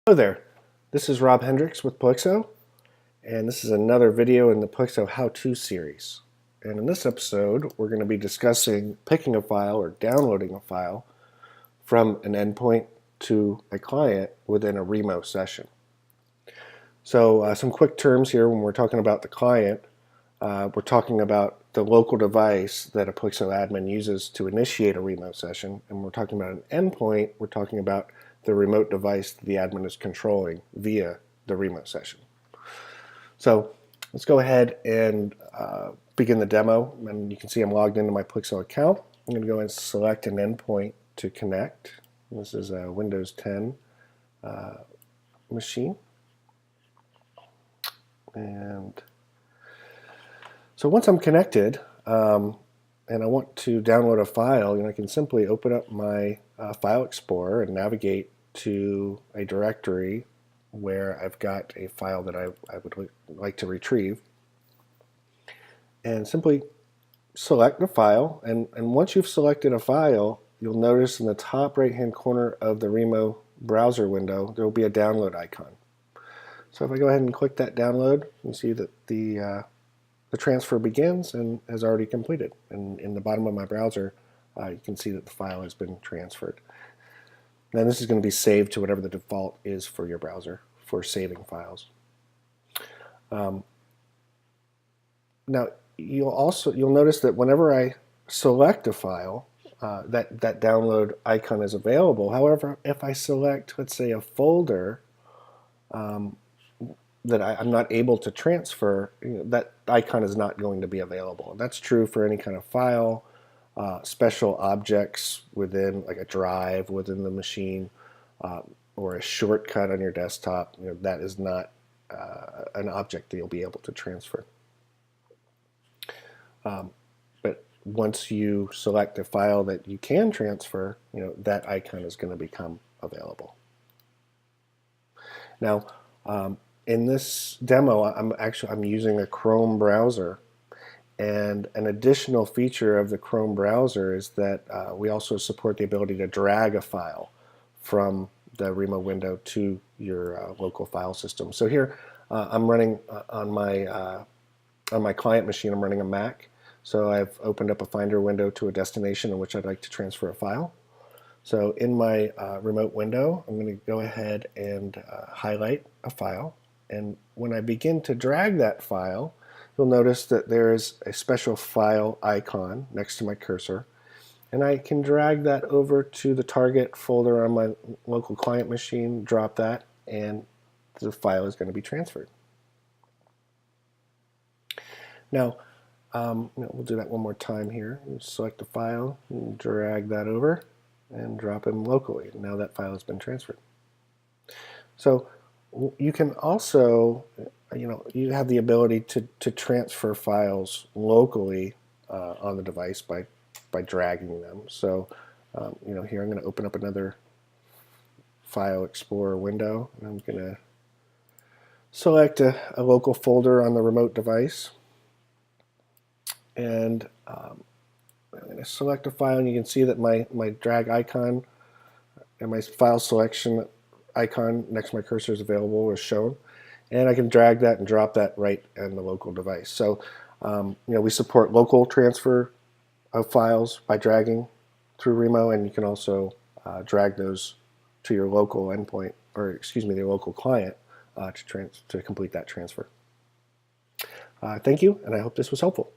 Hello there, this is Rob Hendrix with Pilixo, and this is another video in the Pilixo how-to series. And in this episode, we're going to be discussing picking a file or downloading a file from an endpoint to a client within a Remo session. So some quick terms here when we're talking about the client. We're talking about the local device that a Pilixo admin uses to initiate a Remo session, and when we're talking about an endpoint, we're talking about the remote device that the admin is controlling via the Remo session. So let's go ahead and begin the demo. And you can see I'm logged into my Pilixo account. I'm going to go and select an endpoint to connect. This is a Windows 10 machine. And so once I'm connected and I want to download a file, I can simply open up my File Explorer and navigate to a directory where I've got a file that I would like to retrieve, and simply select the file. And once you've selected a file, you'll notice in the top right hand corner of the Remo browser window there will be a download icon. So if I go ahead and click that download, you see that the transfer begins and has already completed. And in the bottom of my browser, you can see that the file has been transferred. Now this is going to be saved to whatever the default is for your browser for saving files. Now you'll notice that whenever I select a file, that download icon is available. However, if I select, let's say, a folder that I'm not able to transfer, that icon is not going to be available. And that's true for any kind of file, special objects within, like a drive within the machine, or a shortcut on your desktop. That is not an object that you'll be able to transfer. But once you select a file that you can transfer, that icon is going to become available. Now, in this demo, I'm using a Chrome browser, and an additional feature of the Chrome browser is that we also support the ability to drag a file from the Remo window to your local file system. So here I'm running on my client machine. I'm running a Mac, so I've opened up a Finder window to a destination in which I'd like to transfer a file. So in my remote window, I'm going to go ahead and highlight a file. And when I begin to drag that file, you'll notice that there is a special file icon next to my cursor. And I can drag that over to the target folder on my local client machine, drop that, and the file is going to be transferred. Now, we'll do that one more time here. Select the file, and drag that over, and drop it locally. Now that file has been transferred. So you can also, you have the ability to transfer files locally on the device by dragging them. So, here I'm going to open up another File Explorer window, and I'm going to select a local folder on the remote device, and I'm going to select a file, and you can see that my drag icon and my file selection icon next to my cursor is available or shown, and I can drag that and drop that right on the local device. So we support local transfer of files by dragging through Remo, and you can also drag those to your local endpoint, or excuse me, your local client to complete that transfer. Thank you, and I hope this was helpful.